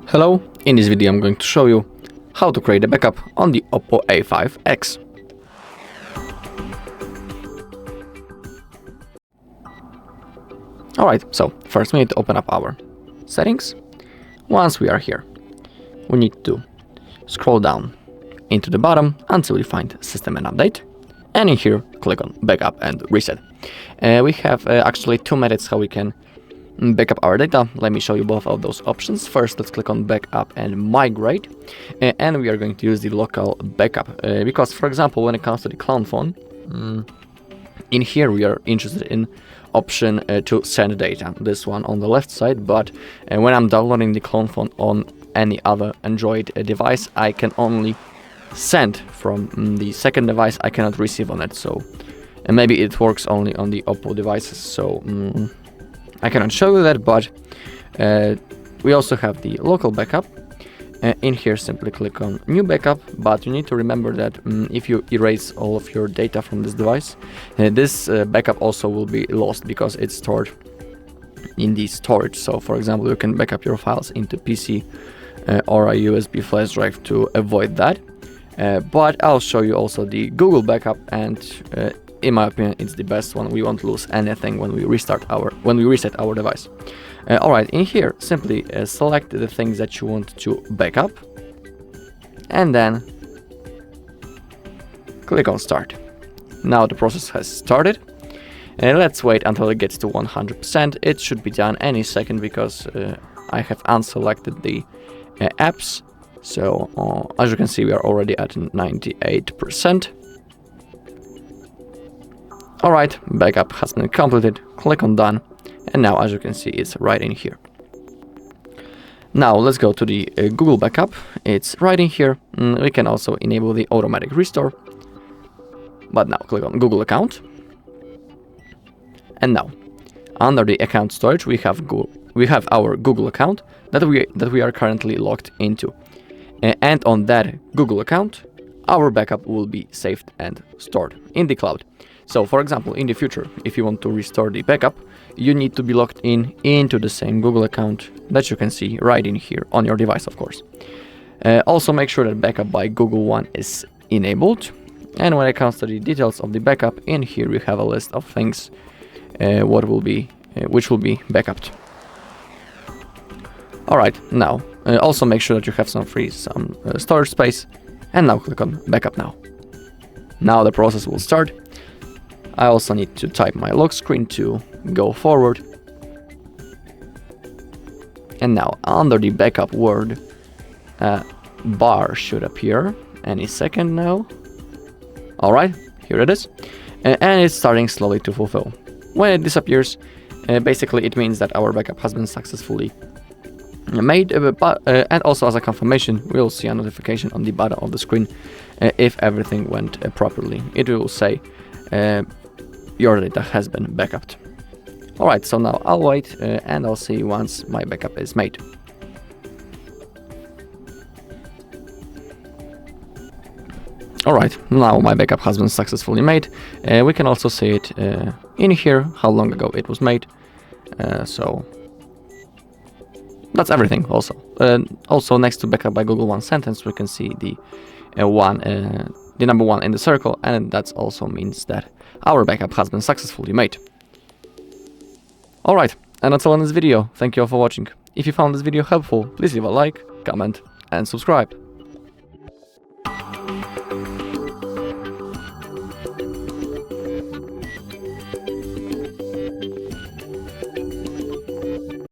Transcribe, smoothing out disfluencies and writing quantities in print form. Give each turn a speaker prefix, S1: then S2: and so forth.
S1: Hello, in this video I'm going to show you how to create a backup on the OPPO A5x. Alright, so first we need to open up our settings. Once we are here, we need to scroll down into the bottom until we find System and Update. And in here, click on Backup and Reset. We have actually two methods how we can backup our data. Let me show you both of those options. First, let's click on Backup and Migrate. And we are going to use the local backup. Because, for example, when it comes to the clone phone, in here we are interested in option to send data. This one on the left side. But when I'm downloading the clone phone on any other Android device, I can only send from the second device. I cannot receive on it. So maybe it works only on the OPPO devices. So I cannot show you that, but we also have the local backup. In here, simply click on New Backup, but you need to remember that if you erase all of your data from this device, this backup also will be lost because it's stored in the storage. So, for example, you can backup your files into PC or a USB flash drive to avoid that. But I'll show you also the Google backup, and in my opinion, it's the best one. We won't lose anything when we reset our device. Alright, in here, simply select the things that you want to backup, and then click on Start. Now the process has started, and let's wait until it gets to 100%. It should be done any second because I have unselected the apps. So as you can see, we are already at 98%. Alright, backup has been completed. Click on Done, and now as you can see, it's right in here. Now let's go to the Google backup. It's right in here. We can also enable the automatic restore. But now click on Google account. And now under the account storage, we have our Google account that we are currently logged into. And on that Google account, our backup will be saved and stored in the cloud. So, for example, in the future, if you want to restore the backup, you need to be logged into the same Google account that you can see right in here on your device, of course. Also, make sure that Backup by Google One is enabled. And when it comes to the details of the backup, in here we have a list of things which will be backupped. Alright, now also make sure that you have some storage space, and now click on Backup Now. Now the process will start. I also need to type my lock screen to go forward. And now under the backup word, bar should appear any second now. Alright, here it is. And it's starting slowly to fulfill. When it disappears, basically it means that our backup has been successfully made, and also as a confirmation, we'll see a notification on the bottom of the screen if everything went properly. It will say your data has been backupped. Alright, so now I'll wait and I'll see once my backup is made. Alright, now my backup has been successfully made. We can also see it in here, how long ago it was made. So that's everything also. Also next to Backup by Google One sentence, we can see the number 1 in the circle, and that also means that our backup has been successfully made. Alright, and that's all in this video. Thank you all for watching. If you found this video helpful, please leave a like, comment, and subscribe.